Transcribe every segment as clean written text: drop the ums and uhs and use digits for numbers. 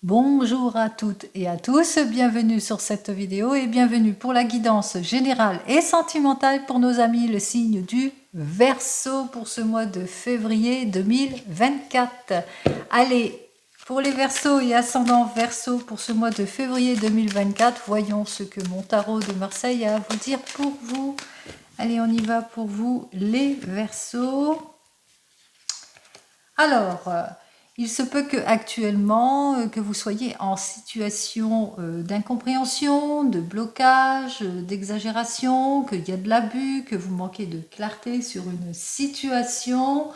Bonjour à toutes et à tous, bienvenue sur cette vidéo et bienvenue pour la guidance générale et sentimentale pour nos amis le signe du Verseau pour ce mois de février 2024. Allez, pour les Verseaux et ascendants Verseau pour ce mois de février 2024, voyons ce que mon tarot de Marseille a à vous dire pour vous. Allez, on y va pour vous les Verseaux. Alors, il se peut que actuellement que vous soyez en situation d'incompréhension, de blocage, d'exagération, qu'il y a de l'abus, que vous manquez de clarté sur une situation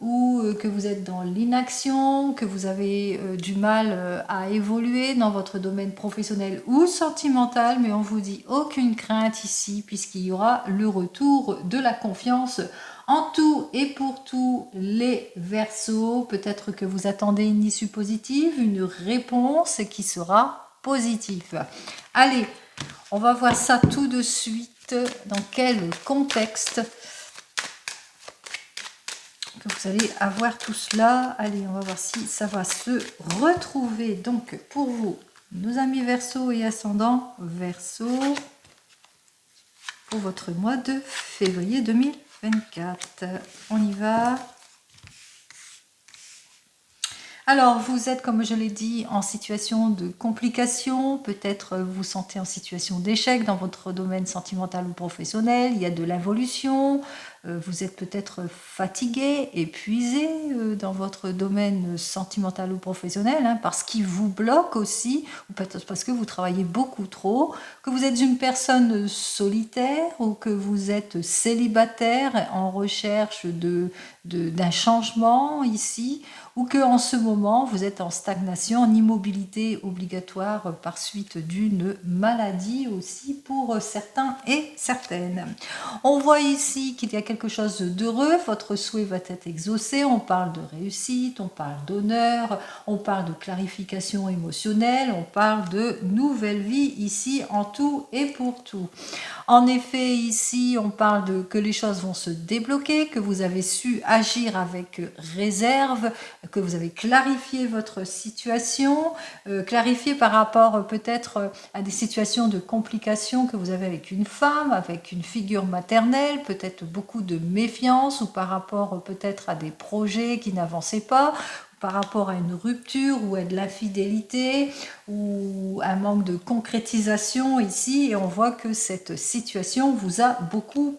ou que vous êtes dans l'inaction, que vous avez du mal à évoluer dans votre domaine professionnel ou sentimental, mais on vous dit aucune crainte ici puisqu'il y aura le retour de la confiance en tout et pour tous les Verseaux. Peut-être que vous attendez une issue positive, une réponse qui sera positive. Allez, on va voir ça tout de suite. Dans quel contexte que vous allez avoir tout cela. Allez, on va voir si ça va se retrouver. Donc, pour vous, nos amis Verseau et ascendants Verseau, pour votre mois de février 2024. On y va. Alors, vous êtes, comme je l'ai dit, en situation de complication, peut-être vous vous sentez en situation d'échec dans votre domaine sentimental ou professionnel, il y a de l'involution, vous êtes peut-être fatigué, épuisé dans votre domaine sentimental ou professionnel, hein, parce qu'il vous bloque aussi, ou peut-être parce que vous travaillez beaucoup trop, que vous êtes une personne solitaire ou que vous êtes célibataire en recherche d'un changement ici, ou que en ce moment vous êtes en stagnation, en immobilité obligatoire par suite d'une maladie aussi pour certains et certaines. On voit ici qu'il y a quelque chose d'heureux, votre souhait va être exaucé, on parle de réussite, on parle d'honneur, on parle de clarification émotionnelle, on parle de nouvelle vie ici en tout et pour tout. En effet, ici, on parle de que les choses vont se débloquer, que vous avez su agir avec réserve, que vous avez clarifié votre situation, clarifié par rapport peut-être à des situations de complications que vous avez avec une femme, avec une figure maternelle, peut-être beaucoup de méfiance ou par rapport peut-être à des projets qui n'avançaient pas, par rapport à une rupture ou à de l'infidélité ou un manque de concrétisation ici, et on voit que cette situation vous a beaucoup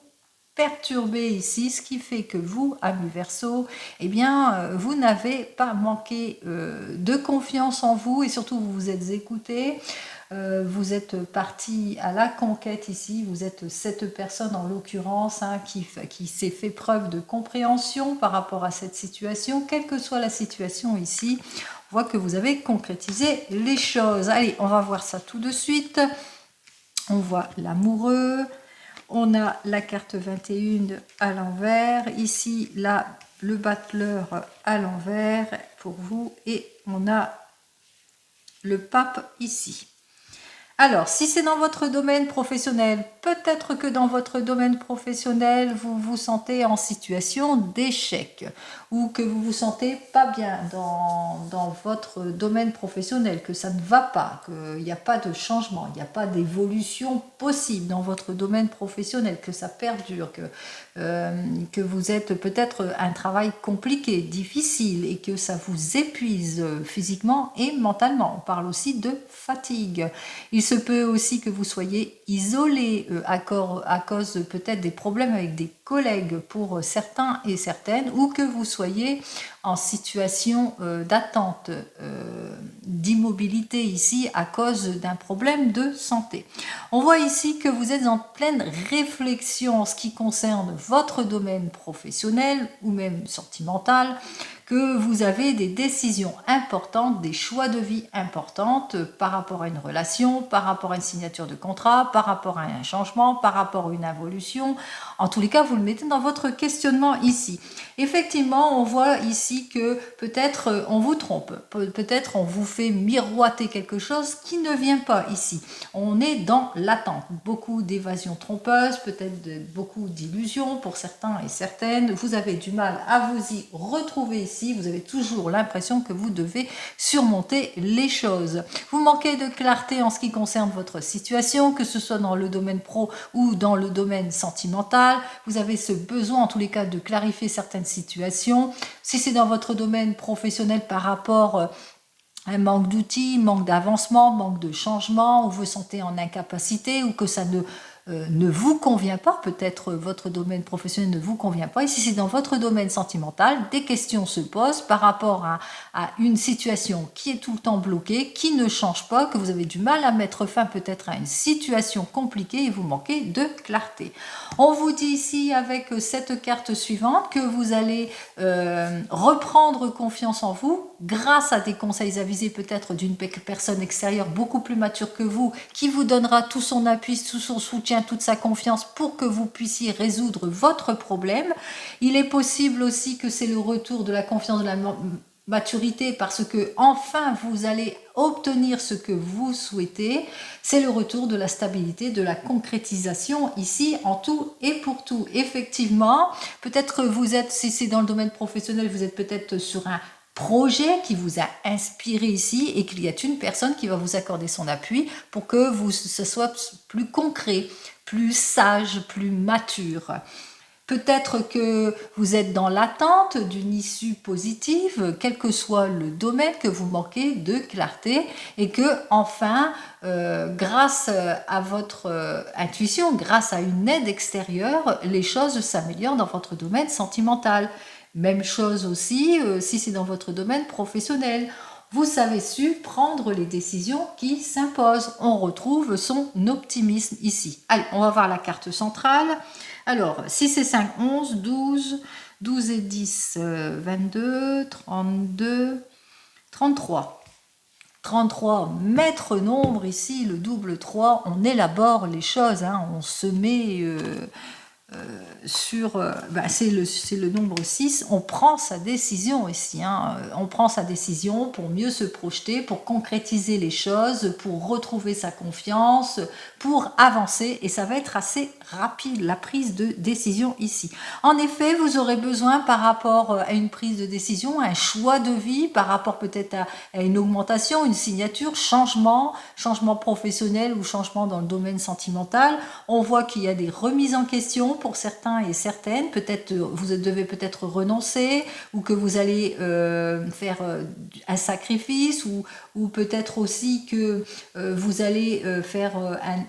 perturbé ici, ce qui fait que vous, amis Verseau, eh bien, vous n'avez pas manqué de confiance en vous et surtout vous vous êtes écouté. Vous êtes parti à la conquête ici, vous êtes cette personne en l'occurrence hein, qui s'est fait preuve de compréhension par rapport à cette situation, quelle que soit la situation ici, on voit que vous avez concrétisé les choses. Allez, on va voir ça tout de suite. On voit l'amoureux, on a la carte 21 à l'envers, ici là le battleur à l'envers pour vous et on a le pape ici. Alors, si c'est dans votre domaine professionnel, peut-être que dans votre domaine professionnel, vous vous sentez en situation d'échec ou que vous vous sentez pas bien dans votre domaine professionnel, que ça ne va pas, qu'il n'y a pas de changement, il n'y a pas d'évolution possible dans votre domaine professionnel, que ça perdure, que vous êtes peut-être un travail compliqué, difficile et que ça vous épuise physiquement et mentalement. On parle aussi de fatigue. Il se peut aussi que vous soyez isolé à cause peut-être des problèmes avec des collègues pour certains et certaines, ou que vous soyez en situation d'attente, d'immobilité ici à cause d'un problème de santé. On voit ici que vous êtes en pleine réflexion en ce qui concerne votre domaine professionnel ou même sentimental, que vous avez des décisions importantes, des choix de vie importantes par rapport à une relation, par rapport à une signature de contrat, par rapport à un changement, par rapport à une évolution. En tous les cas, vous le mettez dans votre questionnement ici. Effectivement, on voit ici que peut-être on vous trompe, peut-être on vous fait miroiter quelque chose qui ne vient pas ici. On est dans l'attente, beaucoup d'évasions trompeuses, peut-être beaucoup d'illusions pour certains et certaines. Vous avez du mal à vous y retrouver ici, vous avez toujours l'impression que vous devez surmonter les choses. Vous manquez de clarté en ce qui concerne votre situation, que ce soit dans le domaine pro ou dans le domaine sentimental. Vous avez ce besoin en tous les cas de clarifier certaines situations. Si c'est dans votre domaine professionnel par rapport à un manque d'outils, manque d'avancement, manque de changement, ou vous sentez en incapacité, ou que ça ne vous convient pas, peut-être votre domaine professionnel ne vous convient pas, et si c'est dans votre domaine sentimental, des questions se posent par rapport à une situation qui est tout le temps bloquée, qui ne change pas, que vous avez du mal à mettre fin peut-être à une situation compliquée et vous manquez de clarté. On vous dit ici avec cette carte suivante que vous allez reprendre confiance en vous grâce à des conseils avisés peut-être d'une personne extérieure beaucoup plus mature que vous, qui vous donnera tout son appui, tout son soutien, toute sa confiance pour que vous puissiez résoudre votre problème. Il est possible aussi que c'est le retour de la confiance, de la maturité, parce que enfin vous allez obtenir ce que vous souhaitez. C'est le retour de la stabilité, de la concrétisation ici en tout et pour tout. Effectivement, peut-être que vous êtes, si c'est dans le domaine professionnel, vous êtes peut-être sur un projet qui vous a inspiré ici et qu'il y a une personne qui va vous accorder son appui pour que ce soit plus concret, plus sage, plus mature. Peut-être que vous êtes dans l'attente d'une issue positive, quel que soit le domaine, que vous manquez de clarté et que enfin, grâce à votre intuition, grâce à une aide extérieure, les choses s'améliorent dans votre domaine sentimental. Même chose aussi si c'est dans votre domaine professionnel. Vous savez su prendre les décisions qui s'imposent. On retrouve son optimisme ici. Allez, on va voir la carte centrale. Alors, 6 et 5, 11, 12 et 10, 22, 32, 33. 33, maître nombre ici, le double 3, on élabore les choses, hein, on se met c'est le nombre 6, on prend sa décision ici, hein, on prend sa décision pour mieux se projeter, pour concrétiser les choses, pour retrouver sa confiance, pour avancer, et ça va être assez rapide la prise de décision ici. En effet, vous aurez besoin par rapport à une prise de décision, un choix de vie, par rapport peut-être à une augmentation, une signature, changement professionnel ou changement dans le domaine sentimental. On voit qu'il y a des remises en question pour certains et certaines, peut-être vous devez peut-être renoncer ou que vous allez faire un sacrifice ou peut-être aussi que vous allez faire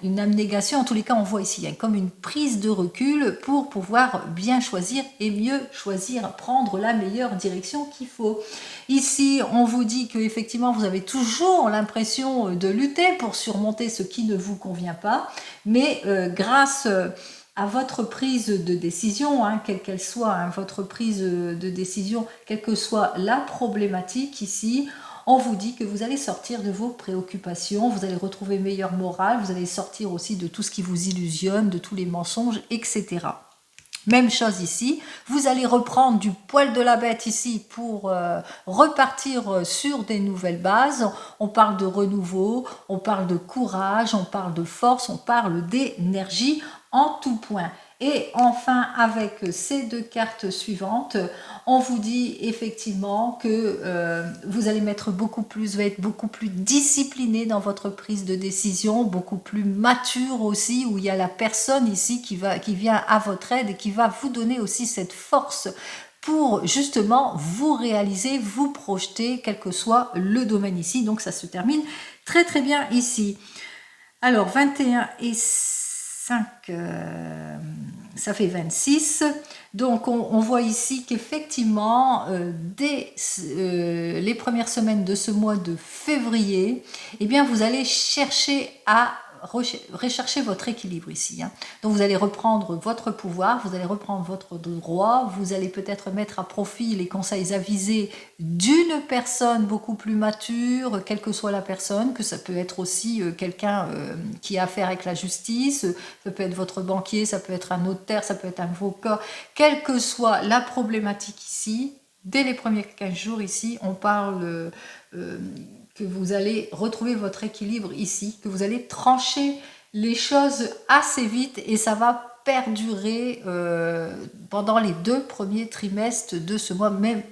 une abnégation. En tous les cas, on voit ici il y a comme une prise de recul pour pouvoir bien choisir et mieux choisir, prendre la meilleure direction qu'il faut. Ici, on vous dit que effectivement, vous avez toujours l'impression de lutter pour surmonter ce qui ne vous convient pas, mais grâce à votre prise de décision, hein, quelle qu'elle soit, hein, votre prise de décision, quelle que soit la problématique ici, on vous dit que vous allez sortir de vos préoccupations, vous allez retrouver meilleure morale, vous allez sortir aussi de tout ce qui vous illusionne, de tous les mensonges, etc. Même chose ici, vous allez reprendre du poil de la bête ici pour repartir sur des nouvelles bases. On parle de renouveau, on parle de courage, on parle de force, on parle d'énergie en tout point. Et enfin, avec ces deux cartes suivantes, on vous dit effectivement que vous allez être beaucoup plus discipliné dans votre prise de décision, beaucoup plus mature aussi, où il y a la personne ici qui vient à votre aide et qui va vous donner aussi cette force pour justement vous réaliser, vous projeter, quel que soit le domaine ici. Donc ça se termine très très bien ici. Alors 21 et 5, ça fait 26. Donc on voit ici qu'effectivement, dès les premières semaines de ce mois de février, eh bien, vous allez chercher à rechercher votre équilibre ici. Hein. Donc vous allez reprendre votre pouvoir, vous allez reprendre votre droit, vous allez peut-être mettre à profit les conseils avisés d'une personne beaucoup plus mature, quelle que soit la personne, que ça peut être aussi quelqu'un qui a affaire avec la justice, ça peut être votre banquier, ça peut être un notaire, ça peut être un avocat, quelle que soit la problématique ici, dès les premiers 15 jours ici, on parle que vous allez retrouver votre équilibre ici, que vous allez trancher les choses assez vite et ça va perdurer pendant les 2 premiers trimestres de ce mois, même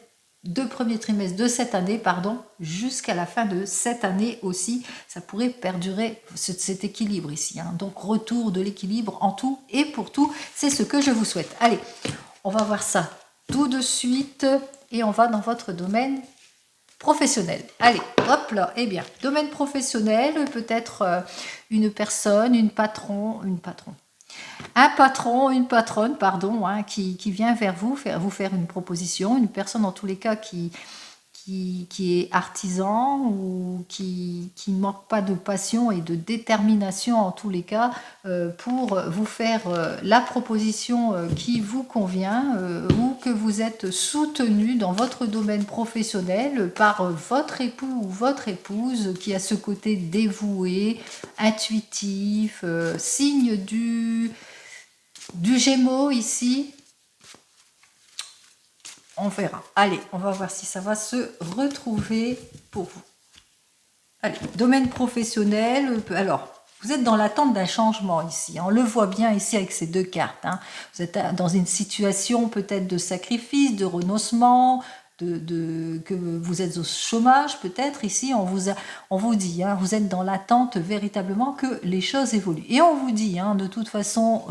2 premiers trimestres de cette année, pardon, jusqu'à la fin de cette année aussi, ça pourrait perdurer cet équilibre ici. Hein. Donc retour de l'équilibre en tout et pour tout, c'est ce que je vous souhaite. Allez, on va voir ça tout de suite et on va dans votre domaine professionnel. Allez, hop là, eh bien, domaine professionnel, peut-être une personne, un patron, une patronne, pardon, hein, qui vient vers vous, vous faire une proposition, une personne en tous les cas qui est artisan ou qui ne manque pas de passion et de détermination en tous les cas pour vous faire la proposition qui vous convient ou que vous êtes soutenu dans votre domaine professionnel par votre époux ou votre épouse qui a ce côté dévoué, intuitif, signe du Gémeaux ici. On verra. Allez, on va voir si ça va se retrouver pour vous. Allez, domaine professionnel. Alors, vous êtes dans l'attente d'un changement ici. On le voit bien ici avec ces 2 cartes. Hein. Vous êtes dans une situation peut-être de sacrifice, de renoncement, que vous êtes au chômage peut-être. Ici, on vous dit, hein, vous êtes dans l'attente véritablement que les choses évoluent. Et on vous dit, hein, de toute façon,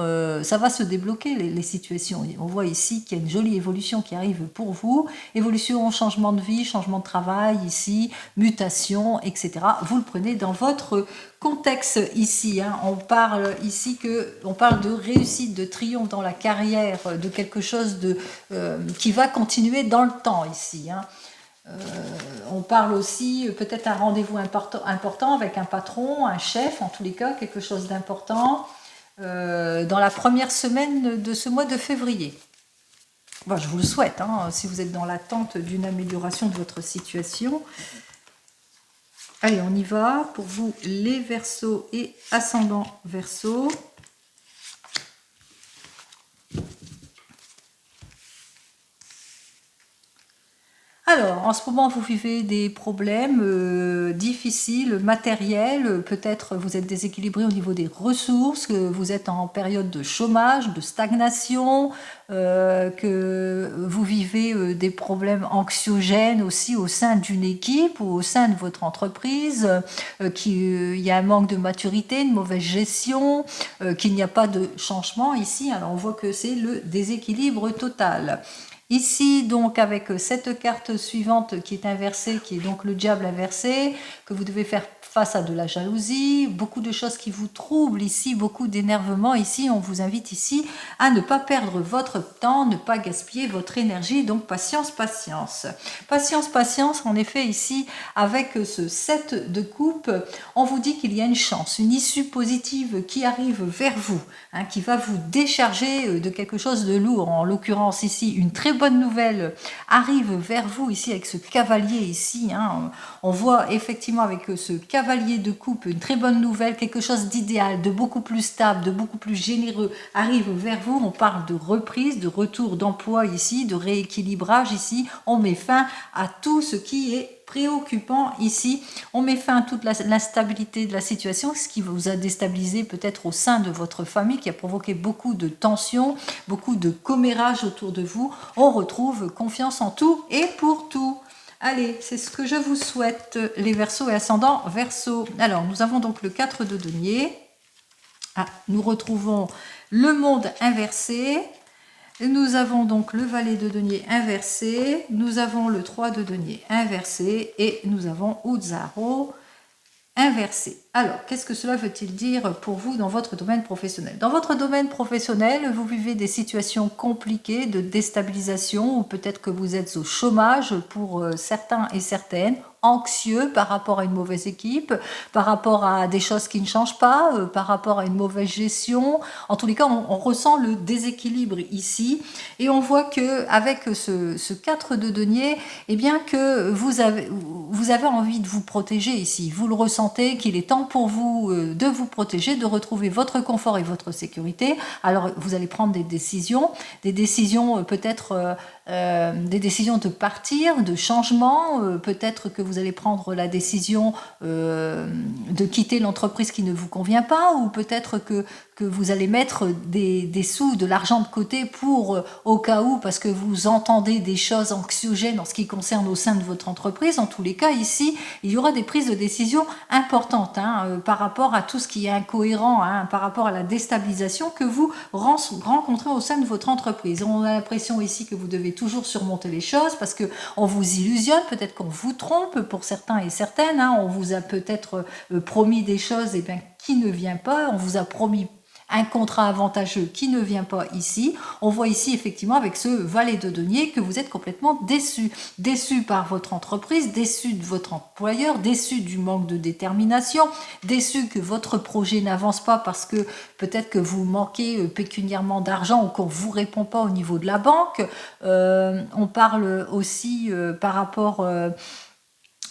ça va se débloquer les situations. On voit ici qu'il y a une jolie évolution qui arrive pour vous. Évolution, changement de vie, changement de travail ici, mutation, etc. Vous le prenez dans votre contexte ici. Hein. On parle ici on parle de réussite, de triomphe dans la carrière, de quelque chose qui va continuer dans le temps ici. Hein. On parle aussi peut-être un rendez-vous important avec un patron, un chef, en tous les cas, quelque chose d'important dans la première semaine de ce mois de février. Bon, je vous le souhaite, hein, si vous êtes dans l'attente d'une amélioration de votre situation. Allez, on y va pour vous les Verseaux et ascendant Verseau. Alors, en ce moment, vous vivez des problèmes difficiles, matériels. Peut-être vous êtes déséquilibré au niveau des ressources, que vous êtes en période de chômage, de stagnation, que vous vivez des problèmes anxiogènes aussi au sein d'une équipe ou au sein de votre entreprise, qu'il y a un manque de maturité, une mauvaise gestion, qu'il n'y a pas de changement ici. Alors, on voit que c'est le déséquilibre total. Ici, donc, avec cette carte suivante qui est inversée, qui est donc le diable inversé, que vous devez faire face à de la jalousie, beaucoup de choses qui vous troublent ici, beaucoup d'énervement ici. On vous invite ici à ne pas perdre votre temps, ne pas gaspiller votre énergie. Donc, patience, patience. Patience, patience. En effet, ici, avec ce 7 de coupe, on vous dit qu'il y a une chance, une issue positive qui arrive vers vous, hein, qui va vous décharger de quelque chose de lourd. En l'occurrence, ici, une très bonne nouvelle arrive vers vous ici avec ce cavalier ici. Hein. On voit effectivement avec ce cavalier de coupe une très bonne nouvelle, quelque chose d'idéal, de beaucoup plus stable, de beaucoup plus généreux arrive vers vous. On parle de reprise, de retour d'emploi ici, de rééquilibrage ici. On met fin à tout ce qui est préoccupant ici. On met fin à toute l'instabilité de la situation, ce qui vous a déstabilisé peut-être au sein de votre famille, qui a provoqué beaucoup de tensions, beaucoup de commérages autour de vous. On retrouve confiance en tout et pour tout. Allez, c'est ce que je vous souhaite, les Verseaux et ascendants Verseau. Alors, nous avons donc le 4 de denier. Ah, nous retrouvons le monde inversé. Nous avons donc le valet de denier inversé, nous avons le 3 de denier inversé et nous avons Uzaro inversé. Alors, qu'est-ce que cela veut-il dire pour vous dans votre domaine professionnel? Dans votre domaine professionnel, vous vivez des situations compliquées de déstabilisation ou peut-être que vous êtes au chômage pour certains et certaines, anxieux par rapport à une mauvaise équipe, par rapport à des choses qui ne changent pas, par rapport à une mauvaise gestion. En tous les cas, on ressent le déséquilibre ici et on voit que avec ce 4 de denier, eh bien que vous avez envie de vous protéger ici. Vous le ressentez qu'il est temps pour vous de vous protéger, de retrouver votre confort et votre sécurité. Alors vous allez prendre des décisions peut-être des décisions de partir, de changement. Peut-être que vous allez prendre la décision de quitter l'entreprise qui ne vous convient pas, ou peut-être que vous allez mettre des sous, de l'argent de côté pour, au cas où, parce que vous entendez des choses anxiogènes en ce qui concerne au sein de votre entreprise. En tous les cas, ici, il y aura des prises de décision importantes par rapport à tout ce qui est incohérent, par rapport à la déstabilisation que vous rencontrez au sein de votre entreprise. On a l'impression ici que vous devez toujours surmonter les choses parce que on vous illusionne, peut-être qu'on vous trompe pour certains et certaines. On vous a peut-être promis des choses qui ne vient pas. On vous a promis un contrat avantageux qui ne vient pas ici. On voit ici effectivement avec ce valet de denier que vous êtes complètement déçu. Déçu par votre entreprise, déçu de votre employeur, déçu du manque de détermination, déçu que votre projet n'avance pas parce que peut-être que vous manquez pécuniairement d'argent ou qu'on ne vous répond pas au niveau de la banque. On parle aussi par rapport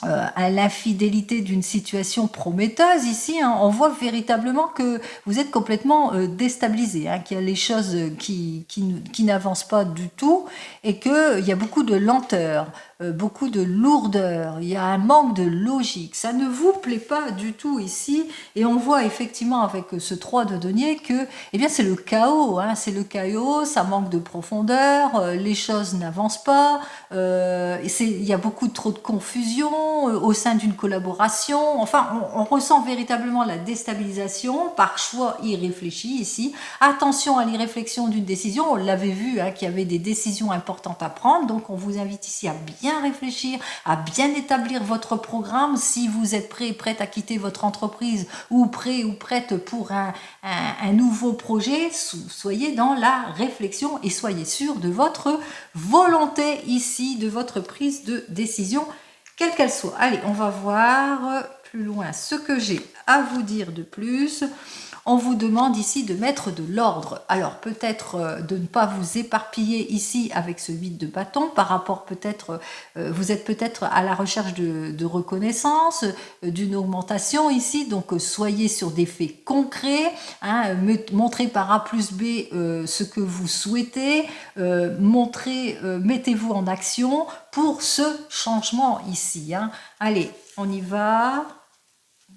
à l'infidélité d'une situation prometteuse ici, on voit véritablement que vous êtes complètement déstabilisé, qu'il y a les choses qui n'avancent pas du tout et qu'il y a beaucoup de lenteur, beaucoup de lourdeur, il y a un manque de logique, ça ne vous plaît pas du tout ici et on voit effectivement avec ce 3 de denier que c'est le chaos, c'est le chaos, ça manque de profondeur, les choses n'avancent pas, il y a beaucoup trop de confusion au sein d'une collaboration. Enfin, on ressent véritablement la déstabilisation par choix irréfléchi ici. Attention à l'irréflexion d'une décision. On l'avait vu qu'il y avait des décisions importantes à prendre. Donc, on vous invite ici à bien réfléchir, à bien établir votre programme. Si vous êtes prête à quitter votre entreprise ou prêt ou prête pour un nouveau projet, soyez dans la réflexion et soyez sûr de votre volonté ici, de votre prise de décision, quelle qu'elle soit. Allez, on va voir plus loin ce que j'ai à vous dire de plus. On vous demande ici de mettre de l'ordre. Alors peut-être de ne pas vous éparpiller ici avec ce 8 de bâton par rapport peut-être, vous êtes peut-être à la recherche de reconnaissance, d'une augmentation ici, donc soyez sur des faits concrets, montrez par A plus B ce que vous souhaitez, mettez-vous en action pour ce changement ici. Allez, on y va.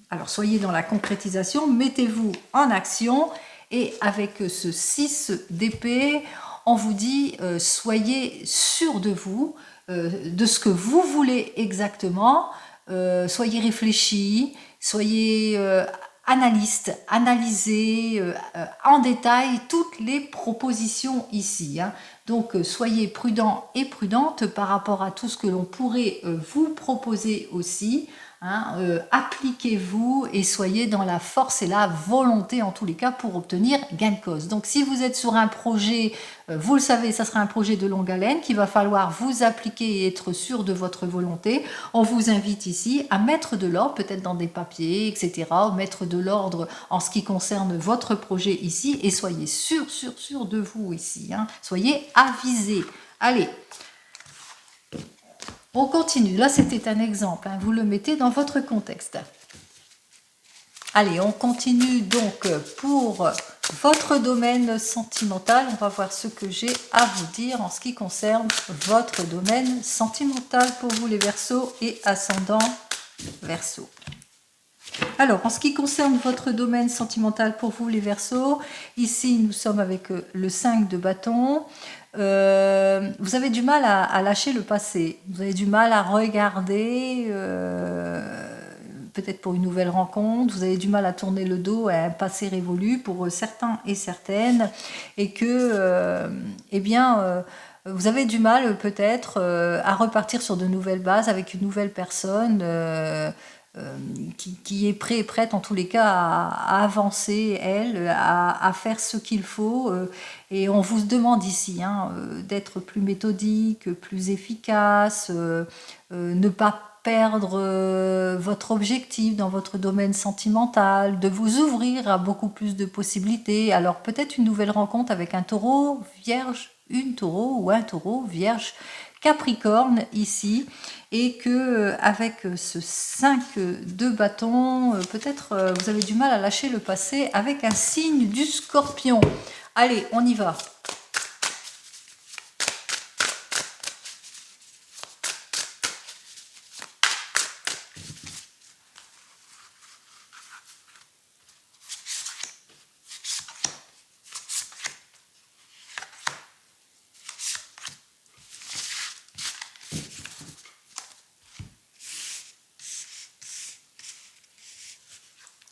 Alors, soyez dans la concrétisation, mettez-vous en action et avec ce 6 d'épée, on vous dit soyez sûr de vous, de ce que vous voulez exactement, soyez réfléchi, soyez analyste, analysez en détail toutes les propositions ici. Donc, soyez prudent et prudente par rapport à tout ce que l'on pourrait vous proposer aussi. Appliquez-vous et soyez dans la force et la volonté en tous les cas pour obtenir gain de cause. Donc si vous êtes sur un projet, vous le savez, ça sera un projet de longue haleine qu'il va falloir vous appliquer et être sûr de votre volonté. On vous invite ici à mettre de l'ordre, peut-être dans des papiers, etc. Mettre de l'ordre en ce qui concerne votre projet ici et soyez sûr de vous ici. Soyez avisés. Allez. On continue. Là, c'était un exemple. Vous le mettez dans votre contexte. Allez, on continue donc pour votre domaine sentimental. On va voir ce que j'ai à vous dire en ce qui concerne votre domaine sentimental pour vous les Verseaux et ascendant Verseaux. Alors, en ce qui concerne votre domaine sentimental pour vous les Verseaux, ici nous sommes avec le 5 de bâton. Vous avez du mal à lâcher le passé, vous avez du mal à regarder peut-être pour une nouvelle rencontre, vous avez du mal à tourner le dos à un passé révolu pour certains et certaines et que vous avez du mal peut-être à repartir sur de nouvelles bases avec une nouvelle personne qui est prêt et prête en tous les cas à avancer, elle, à faire ce qu'il faut. Et on vous demande ici d'être plus méthodique, plus efficace, ne pas perdre votre objectif dans votre domaine sentimental, de vous ouvrir à beaucoup plus de possibilités. Alors peut-être une nouvelle rencontre avec un taureau, vierge, une taureau ou un taureau, vierge, Capricorne ici, et que avec ce 5 de bâton, peut-être vous avez du mal à lâcher le passé avec un signe du Scorpion. Allez, on y va.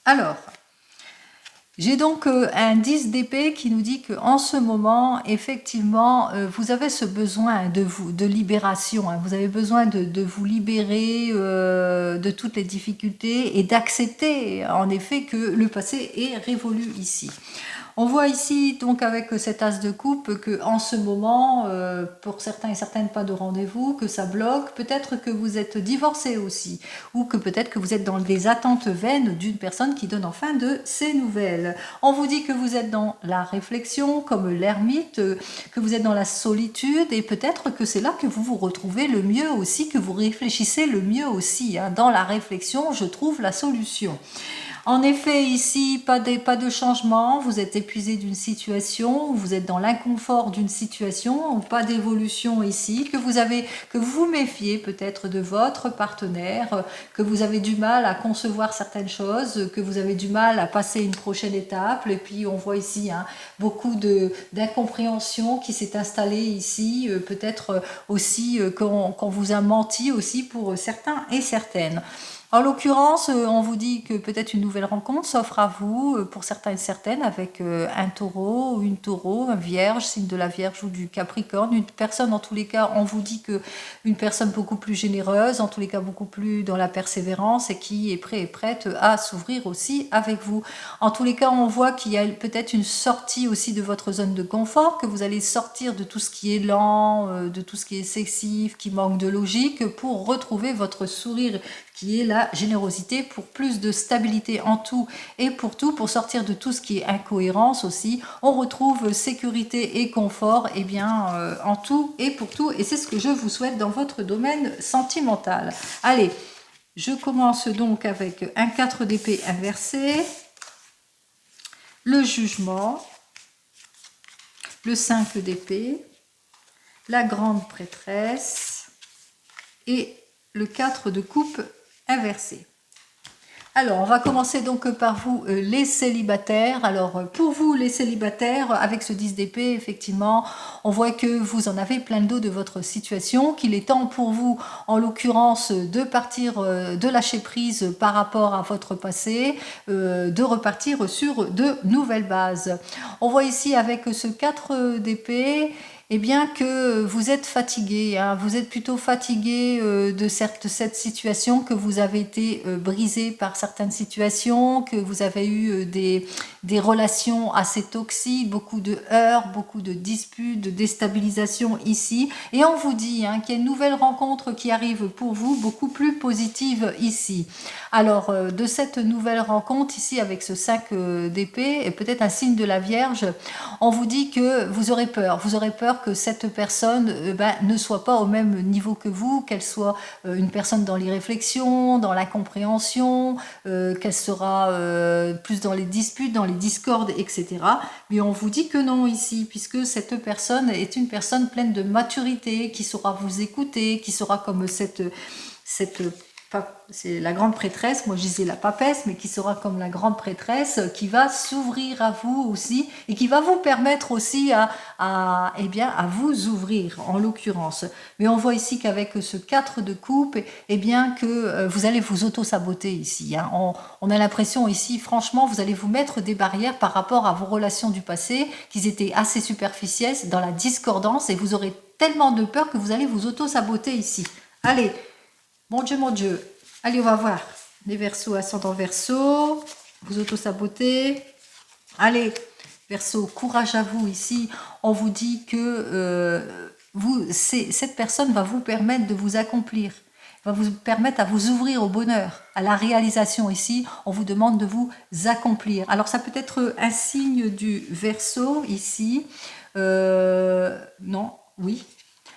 Alors, j'ai donc un 10 d'épée qui nous dit qu'en ce moment, effectivement, vous avez ce besoin de libération. Vous avez besoin de vous libérer de toutes les difficultés et d'accepter en effet que le passé est révolu ici. On voit ici donc avec cet as de coupe que en ce moment, pour certains et certaines pas de rendez-vous, que ça bloque, peut-être que vous êtes divorcé aussi, ou que peut-être que vous êtes dans des attentes vaines d'une personne qui donne enfin de ses nouvelles. On vous dit que vous êtes dans la réflexion, comme l'ermite, que vous êtes dans la solitude, et peut-être que c'est là que vous vous retrouvez le mieux aussi, que vous réfléchissez le mieux aussi. Dans la réflexion, je trouve la solution. En effet, ici, pas de changement, vous êtes épuisé d'une situation, vous êtes dans l'inconfort d'une situation, pas d'évolution ici, que vous vous méfiez peut-être de votre partenaire, que vous avez du mal à concevoir certaines choses, que vous avez du mal à passer une prochaine étape, et puis on voit ici beaucoup d'incompréhension qui s'est installée ici, peut-être aussi qu'on vous a menti aussi pour certains et certaines. En l'occurrence, on vous dit que peut-être une nouvelle rencontre s'offre à vous, pour certains et certaines, avec un taureau ou une taureau, un vierge, signe de la vierge ou du capricorne. Une personne, en tous les cas, on vous dit que une personne beaucoup plus généreuse, en tous les cas beaucoup plus dans la persévérance et qui est prêt et prête à s'ouvrir aussi avec vous. En tous les cas, on voit qu'il y a peut-être une sortie aussi de votre zone de confort, que vous allez sortir de tout ce qui est lent, de tout ce qui est excessif, qui manque de logique, pour retrouver votre sourire qui est la générosité, pour plus de stabilité en tout et pour tout, pour sortir de tout ce qui est incohérence aussi. On retrouve sécurité et confort en tout et pour tout, et c'est ce que je vous souhaite dans votre domaine sentimental. Allez, je commence donc avec un 4 d'épée inversé, le jugement, le 5 d'épée, la grande prêtresse et le 4 de coupe inversé. Alors, on va commencer donc par vous, les célibataires. Alors, pour vous, les célibataires, avec ce 10 d'épée, effectivement, on voit que vous en avez plein le dos de votre situation, qu'il est temps pour vous, en l'occurrence, de partir, de lâcher prise par rapport à votre passé, de repartir sur de nouvelles bases. On voit ici avec ce 4 d'épée, eh bien que vous êtes fatigué, vous êtes plutôt fatigué de cette situation, que vous avez été brisé par certaines situations, que vous avez eu des relations assez toxiques, beaucoup de heurts, beaucoup de disputes, de déstabilisation ici. Et on vous dit qu'il y a une nouvelle rencontre qui arrive pour vous, beaucoup plus positive ici. Alors, de cette nouvelle rencontre ici avec ce 5 d'épée, et peut-être un signe de la Vierge, on vous dit que vous aurez peur que cette personne ne soit pas au même niveau que vous, qu'elle soit une personne dans l'irréflexion, dans l'incompréhension, qu'elle sera plus dans les disputes, dans les discordes, etc. Mais on vous dit que non ici, puisque cette personne est une personne pleine de maturité, qui saura vous écouter, qui sera comme cette c'est la grande prêtresse, moi je disais la papesse, mais qui sera comme la grande prêtresse, qui va s'ouvrir à vous aussi, et qui va vous permettre aussi à vous ouvrir, en l'occurrence. Mais on voit ici qu'avec ce 4 de coupe, que vous allez vous auto-saboter ici. On a l'impression ici, franchement, vous allez vous mettre des barrières par rapport à vos relations du passé, qui étaient assez superficielles, dans la discordance, et vous aurez tellement de peur que vous allez vous auto-saboter ici. Allez, mon Dieu, allez, on va voir. Les Verseaux, ascendant Verseau, vous auto-sabotez. Allez, Verseau, courage à vous ici. On vous dit que cette personne va vous permettre de vous accomplir, va vous permettre à vous ouvrir au bonheur, à la réalisation ici. On vous demande de vous accomplir. Alors ça peut être un signe du Verseau ici. Non, oui.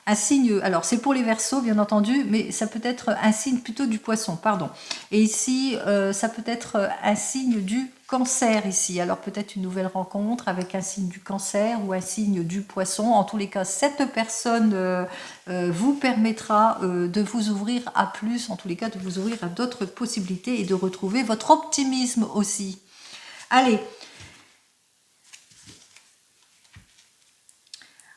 Un signe, alors c'est pour les Verseaux bien entendu, mais ça peut être un signe plutôt du Poisson, pardon. Et ici, ça peut être un signe du Cancer ici. Alors peut-être une nouvelle rencontre avec un signe du Cancer ou un signe du Poisson. En tous les cas, cette personne vous permettra de vous ouvrir à plus, en tous les cas de vous ouvrir à d'autres possibilités et de retrouver votre optimisme aussi. Allez,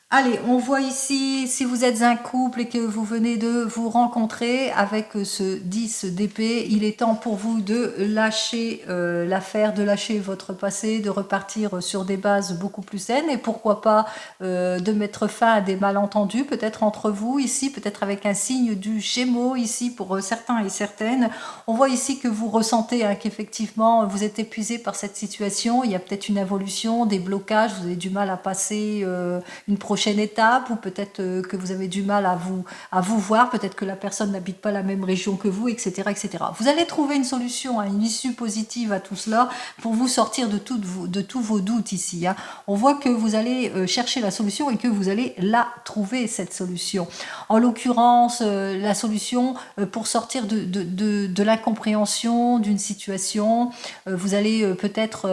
allez, on voit ici, si vous êtes un couple et que vous venez de vous rencontrer avec ce 10 d'épée, il est temps pour vous de lâcher l'affaire, de lâcher votre passé, de repartir sur des bases beaucoup plus saines et pourquoi pas de mettre fin à des malentendus, peut-être entre vous ici, peut-être avec un signe du Gémeaux ici pour certains et certaines. On voit ici que vous ressentez hein, qu'effectivement vous êtes épuisé par cette situation, il y a peut-être une évolution, des blocages, vous avez du mal à passer une prochaine étape ou peut-être que vous avez du mal à vous voir, peut-être que la personne n'habite pas la même région que vous, etc., etc. Vous allez trouver une solution, hein, une issue positive à tout cela pour vous sortir de tous vos doutes ici. Hein. On voit que vous allez chercher la solution et que vous allez la trouver, cette solution. En l'occurrence, la solution pour sortir de l'incompréhension d'une situation, vous allez peut-être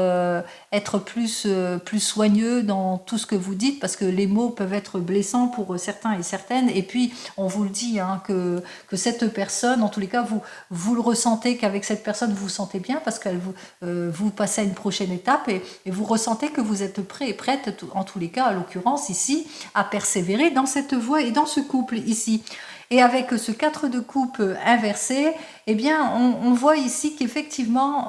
être plus soigneux dans tout ce que vous dites parce que les mots peuvent être blessants pour certains et certaines. Et puis, on vous le dit, hein, que cette personne, en tous les cas, vous le ressentez qu'avec cette personne, vous vous sentez bien parce qu'elle vous passez à une prochaine étape et vous ressentez que vous êtes prêt et prête, en tous les cas, à l'occurrence ici, à persévérer dans cette voie et dans ce couple ici. Et avec ce 4 de coupe inversé, eh bien, on voit ici qu'effectivement,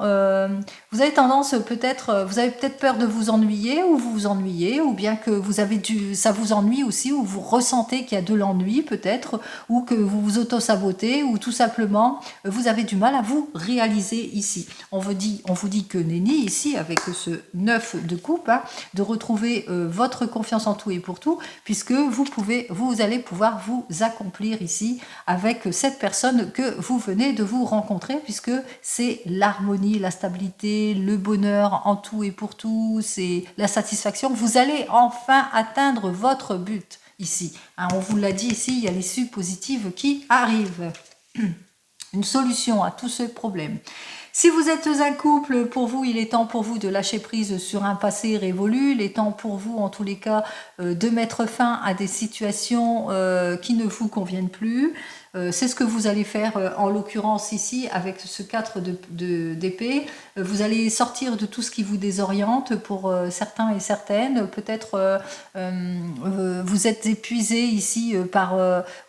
vous avez tendance peut-être, vous avez peut-être peur de vous ennuyer ou vous vous ennuyez, ou bien que vous avez ça vous ennuie aussi, ou vous ressentez qu'il y a de l'ennui peut-être, ou que vous vous auto-sabotez, ou tout simplement, vous avez du mal à vous réaliser ici. On vous dit que nenni ici, avec ce 9 de coupe, hein, de retrouver votre confiance en tout et pour tout, puisque vous allez pouvoir vous accomplir ici avec cette personne que vous venez de vous rencontrer, puisque c'est l'harmonie, la stabilité, le bonheur en tout et pour tout, c'est la satisfaction. Vous allez enfin atteindre votre but ici. Hein, on vous l'a dit ici, il y a l'issue positive qui arrive. Une solution à tous ces problèmes. Si vous êtes un couple, pour vous, il est temps pour vous de lâcher prise sur un passé révolu. Il est temps pour vous, en tous les cas, de mettre fin à des situations qui ne vous conviennent plus. C'est ce que vous allez faire en l'occurrence ici avec ce 4 d'épée. Vous allez sortir de tout ce qui vous désoriente pour certains et certaines. Peut-être vous êtes épuisé ici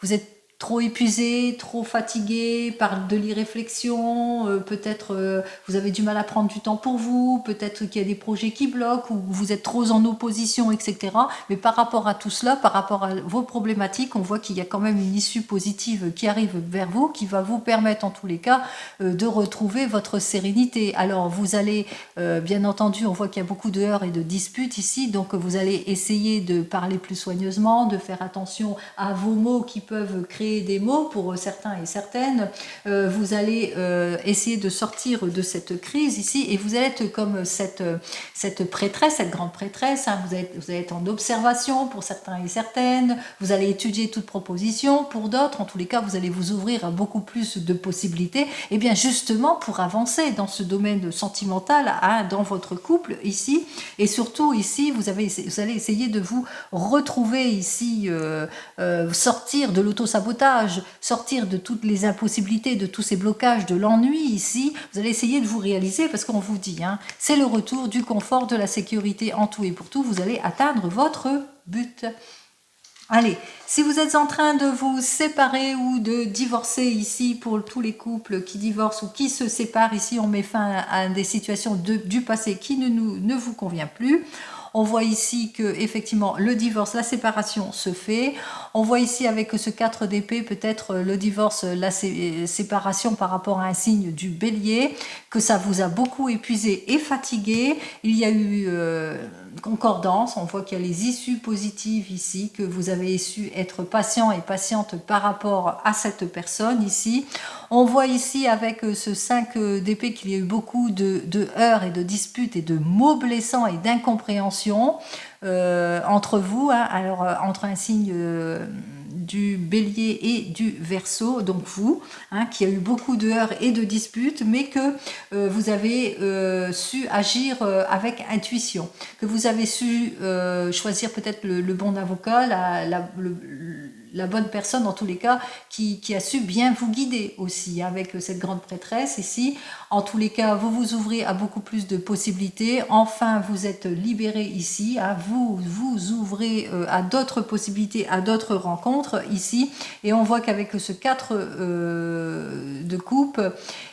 vous êtes trop épuisé, trop fatigué par de l'irréflexion, peut-être vous avez du mal à prendre du temps pour vous, peut-être qu'il y a des projets qui bloquent ou vous êtes trop en opposition, etc. Mais par rapport à tout cela, par rapport à vos problématiques, on voit qu'il y a quand même une issue positive qui arrive vers vous, qui va vous permettre en tous les cas de retrouver votre sérénité. Alors vous allez, bien entendu, on voit qu'il y a beaucoup de heurts et de disputes ici, donc vous allez essayer de parler plus soigneusement, de faire attention à vos mots qui peuvent créer des mots pour certains et certaines. Vous allez essayer de sortir de cette crise ici et vous allez être comme cette prêtresse, cette grande prêtresse. Hein, vous allez être en observation pour certains et certaines. Vous allez étudier toute proposition. Pour d'autres, en tous les cas, vous allez vous ouvrir à beaucoup plus de possibilités. Et bien justement pour avancer dans ce domaine sentimental, hein, dans votre couple ici. Et surtout ici, vous allez essayer de vous retrouver ici, sortir de l'auto-sabotage, sortir de toutes les impossibilités, de tous ces blocages, de l'ennui ici. Vous allez essayer de vous réaliser parce qu'on vous dit, hein, c'est le retour du confort, de la sécurité en tout et pour tout. Vous allez atteindre votre but. Allez, si vous êtes en train de vous séparer ou de divorcer ici, pour tous les couples qui divorcent ou qui se séparent ici, on met fin à des situations du passé qui ne vous convient plus. On voit ici que effectivement le divorce, la séparation se fait. On voit ici avec ce 4 d'épée peut-être le divorce, la séparation par rapport à un signe du bélier, que ça vous a beaucoup épuisé et fatigué. Il y a eu concordance, on voit qu'il y a les issues positives ici, que vous avez su être patient et patiente par rapport à cette personne ici. On voit ici avec ce 5 d'épée qu'il y a eu beaucoup de heurts et de disputes et de mots blessants et d'incompréhension entre vous, hein. Alors entre un signe du bélier et du verseau, donc vous, hein, qui a eu beaucoup de heurts et de disputes, mais que vous avez su agir avec intuition, que vous avez su choisir peut-être le bon avocat, la bonne personne en tous les cas, qui a su bien vous guider aussi, avec cette grande prêtresse ici. En tous les cas, vous vous ouvrez à beaucoup plus de possibilités. Enfin, vous êtes libéré ici, hein, vous vous ouvrez à d'autres possibilités, à d'autres rencontres ici. Et on voit qu'avec ce 4 de coupe,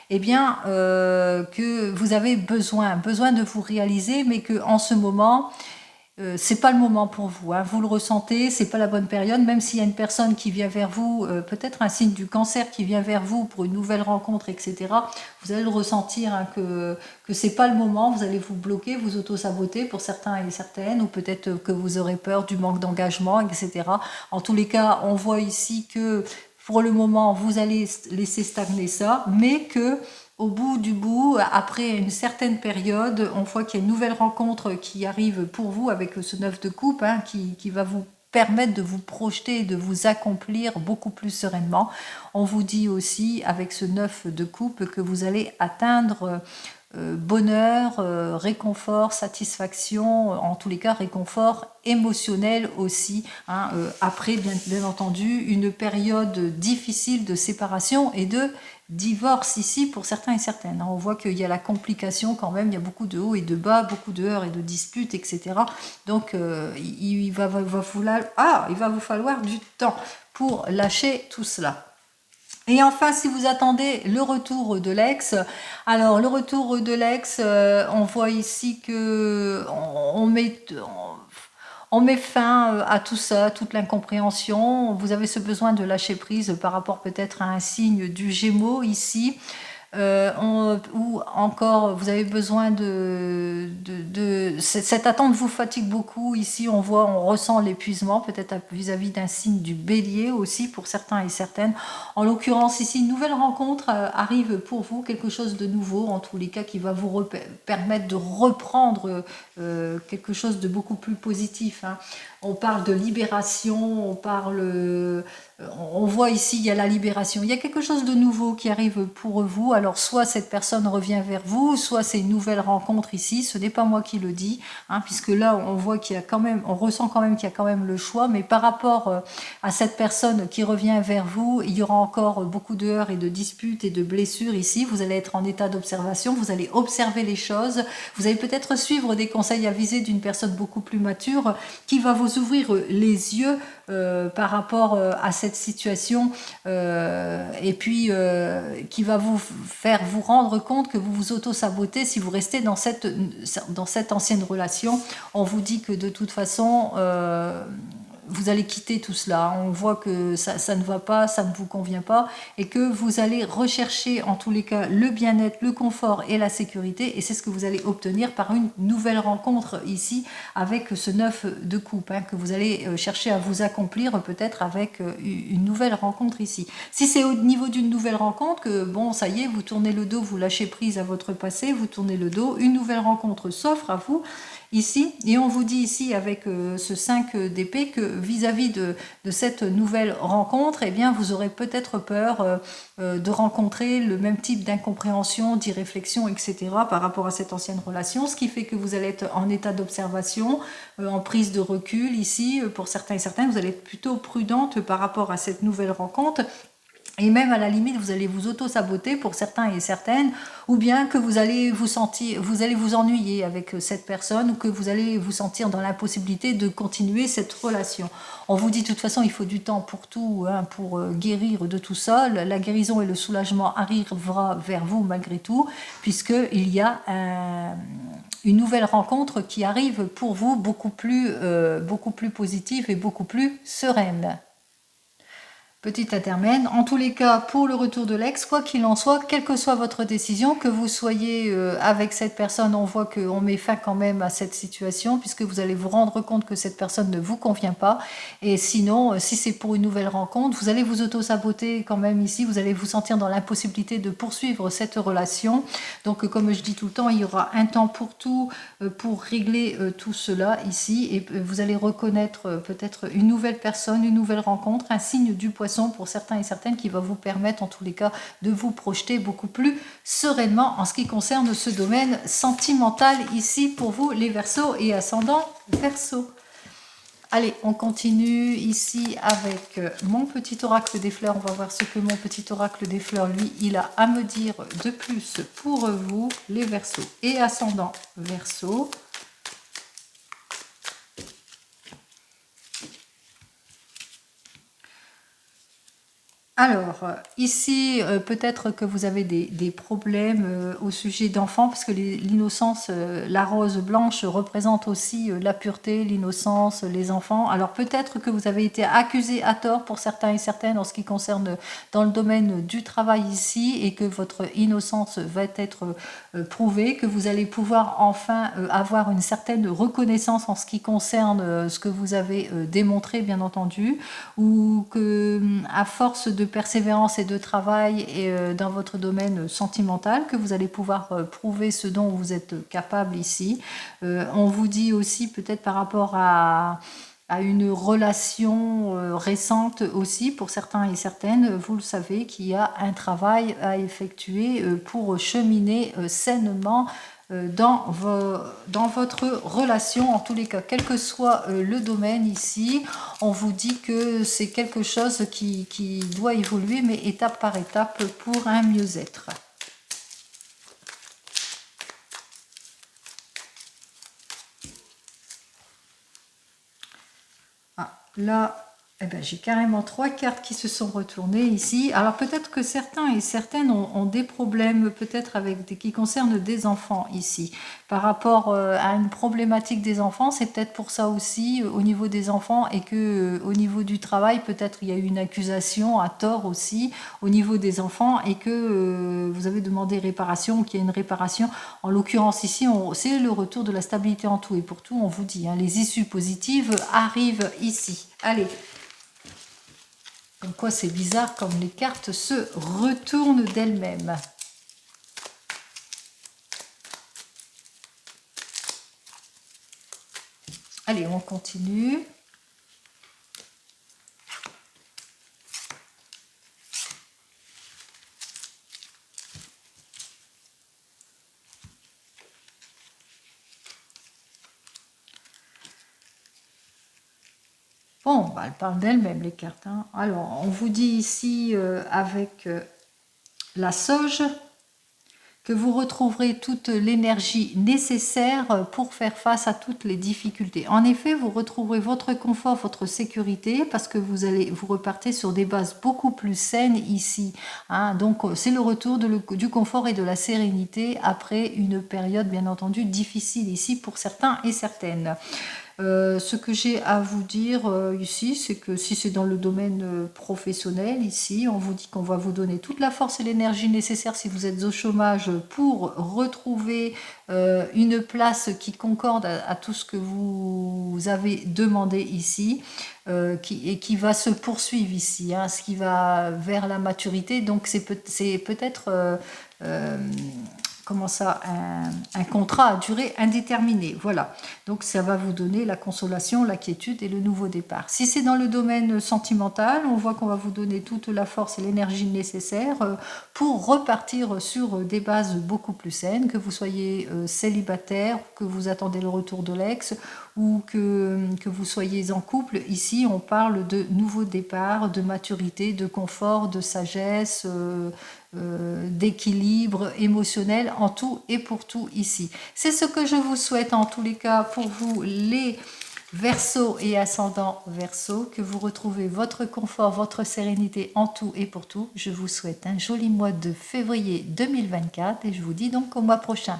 eh bien, que vous avez besoin de vous réaliser, mais que en ce moment, c'est pas le moment pour vous, hein. Vous le ressentez, c'est pas la bonne période, même s'il y a une personne qui vient vers vous, peut-être un signe du cancer qui vient vers vous pour une nouvelle rencontre, etc. Vous allez le ressentir, hein, que c'est pas le moment, vous allez vous bloquer, vous auto-saboter pour certains et certaines, ou peut-être que vous aurez peur du manque d'engagement, etc. En tous les cas, on voit ici que pour le moment, vous allez laisser stagner ça, mais que au bout du bout, après une certaine période, on voit qu'il y a une nouvelle rencontre qui arrive pour vous avec ce 9 de coupe, hein, qui va vous permettre de vous projeter et de vous accomplir beaucoup plus sereinement. On vous dit aussi avec ce 9 de coupe que vous allez atteindre bonheur, réconfort, satisfaction, en tous les cas réconfort émotionnel aussi, hein, après bien entendu une période difficile de séparation et de divorce ici pour certains et certaines. On voit qu'il y a la complication quand même, il y a beaucoup de hauts et de bas, beaucoup de heurts et de disputes, etc. Donc il va vous falloir du temps pour lâcher tout cela. Et enfin, si vous attendez le retour de l'ex, alors le retour de l'ex, on voit ici que on met fin à tout ça, toute l'incompréhension. Vous avez ce besoin de lâcher prise par rapport peut-être à un signe du Gémeaux ici. Ou encore vous avez besoin cette attente vous fatigue beaucoup. Ici on ressent l'épuisement peut-être vis-à-vis d'un signe du bélier aussi pour certains et certaines. En l'occurrence ici une nouvelle rencontre arrive pour vous, quelque chose de nouveau en tous les cas qui va vous permettre de reprendre quelque chose de beaucoup plus positif, hein. On parle de libération, on voit ici, il y a la libération. Il y a quelque chose de nouveau qui arrive pour vous. Alors, soit cette personne revient vers vous, soit c'est une nouvelle rencontre ici. Ce n'est pas moi qui le dis, hein, puisque là, on voit qu'il y a quand même, on ressent quand même qu'il y a quand même le choix. Mais par rapport à cette personne qui revient vers vous, il y aura encore beaucoup de heurts et de disputes et de blessures ici. Vous allez être en état d'observation, vous allez observer les choses. Vous allez peut-être suivre des conseils avisés d'une personne beaucoup plus mature qui va vous ouvrir les yeux par rapport à cette situation et puis qui va vous faire vous rendre compte que vous vous auto-sabotez si vous restez dans cette ancienne relation. On vous dit que de toute façon vous allez quitter tout cela. On voit que ça ne va pas, ça ne vous convient pas et que vous allez rechercher en tous les cas le bien-être, le confort et la sécurité et c'est ce que vous allez obtenir par une nouvelle rencontre ici avec ce 9 de coupe, hein, que vous allez chercher à vous accomplir peut-être avec une nouvelle rencontre ici. Si c'est au niveau d'une nouvelle rencontre que bon ça y est, vous tournez le dos, vous lâchez prise à votre passé, vous tournez le dos, une nouvelle rencontre s'offre à vous ici, et on vous dit ici avec ce 5 d'épée que vis-à-vis de cette nouvelle rencontre, eh bien vous aurez peut-être peur de rencontrer le même type d'incompréhension, d'irréflexion, etc. par rapport à cette ancienne relation, ce qui fait que vous allez être en état d'observation, en prise de recul ici, pour certains et certaines, vous allez être plutôt prudente par rapport à cette nouvelle rencontre. Et même à la limite, vous allez vous auto-saboter pour certains et certaines, ou bien que vous allez vous ennuyer avec cette personne, ou que vous allez vous sentir dans l'impossibilité de continuer cette relation. On vous dit de toute façon, il faut du temps pour tout, hein, pour guérir de tout ça. La guérison et le soulagement arrivera vers vous malgré tout, puisqu'il y a une nouvelle rencontre qui arrive pour vous beaucoup plus positive et beaucoup plus sereine. Petit intermède. En tous les cas, pour le retour de l'ex, quoi qu'il en soit, quelle que soit votre décision, que vous soyez avec cette personne, on voit qu'on met fin quand même à cette situation, puisque vous allez vous rendre compte que cette personne ne vous convient pas. Et sinon, si c'est pour une nouvelle rencontre, vous allez vous auto-saboter quand même ici, vous allez vous sentir dans l'impossibilité de poursuivre cette relation. Donc, comme je dis tout le temps, il y aura un temps pour tout, pour régler tout cela ici. Et vous allez reconnaître peut-être une nouvelle personne, une nouvelle rencontre, un signe du poisson pour certains et certaines qui va vous permettre en tous les cas de vous projeter beaucoup plus sereinement en ce qui concerne ce domaine sentimental ici pour vous les Verseaux et ascendant Verseau. Allez, on continue ici avec mon petit oracle des fleurs. On va voir ce que mon petit oracle des fleurs, lui, il a à me dire de plus pour vous, les Verseaux et ascendant Verseau. Alors, ici, peut-être que vous avez des problèmes au sujet d'enfants, parce que l'innocence, la rose blanche représente aussi la pureté, l'innocence, les enfants. Alors, peut-être que vous avez été accusé à tort pour certains et certaines en ce qui concerne dans le domaine du travail ici, et que votre innocence va être prouvée, que vous allez pouvoir enfin avoir une certaine reconnaissance en ce qui concerne ce que vous avez démontré, bien entendu, ou que à force de persévérance et de travail et dans votre domaine sentimental, que vous allez pouvoir prouver ce dont vous êtes capable ici. On vous dit aussi peut-être par rapport à une relation récente aussi, pour certains et certaines, vous le savez, qu'il y a un travail à effectuer pour cheminer sainement dans votre relation, en tous les cas, quel que soit le domaine ici. On vous dit que c'est quelque chose qui doit évoluer, mais étape par étape pour un mieux-être. Ah, là, eh ben, j'ai carrément 3 cartes qui se sont retournées ici. Alors peut-être que certains et certaines ont des problèmes, peut-être avec qui concernent des enfants ici. Par rapport à une problématique des enfants, c'est peut-être pour ça aussi au niveau des enfants, et que au niveau du travail, peut-être il y a eu une accusation à tort aussi au niveau des enfants, et que vous avez demandé réparation, ou qu'il y a une réparation. En l'occurrence ici, c'est le retour de la stabilité en tout et pour tout. On vous dit, hein, les issues positives arrivent ici. Allez. Comme quoi c'est bizarre comme les cartes se retournent d'elles-mêmes. Allez, on continue. Bon, bah, elles parlent d'elles-mêmes, les cartes. Hein. Alors, on vous dit ici, avec la sauge, que vous retrouverez toute l'énergie nécessaire pour faire face à toutes les difficultés. En effet, vous retrouverez votre confort, votre sécurité, parce que vous repartez sur des bases beaucoup plus saines ici. Hein. Donc, c'est le retour du confort et de la sérénité après une période, bien entendu, difficile ici pour certains et certaines. Ce que j'ai à vous dire ici, c'est que si c'est dans le domaine professionnel, ici, on vous dit qu'on va vous donner toute la force et l'énergie nécessaire si vous êtes au chômage pour retrouver une place qui concorde à tout ce que vous avez demandé ici, et qui va se poursuivre ici, hein, ce qui va vers la maturité. Donc c'est peut-être comment ça, un contrat à durée indéterminée. Voilà. Donc ça va vous donner la consolation, la quiétude et le nouveau départ. Si c'est dans le domaine sentimental, on voit qu'on va vous donner toute la force et l'énergie nécessaire pour repartir sur des bases beaucoup plus saines, que vous soyez célibataire, que vous attendez le retour de l'ex, ou que vous soyez en couple. Ici, on parle de nouveau départ, de maturité, de confort, de sagesse, d'équilibre émotionnel en tout et pour tout ici. C'est ce que je vous souhaite en tous les cas pour vous les Verseau et ascendant Verseau, que vous retrouvez votre confort, votre sérénité en tout et pour tout. Je vous souhaite un joli mois de février 2024 et je vous dis donc au mois prochain.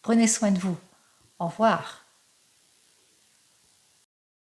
Prenez soin de vous. Au revoir.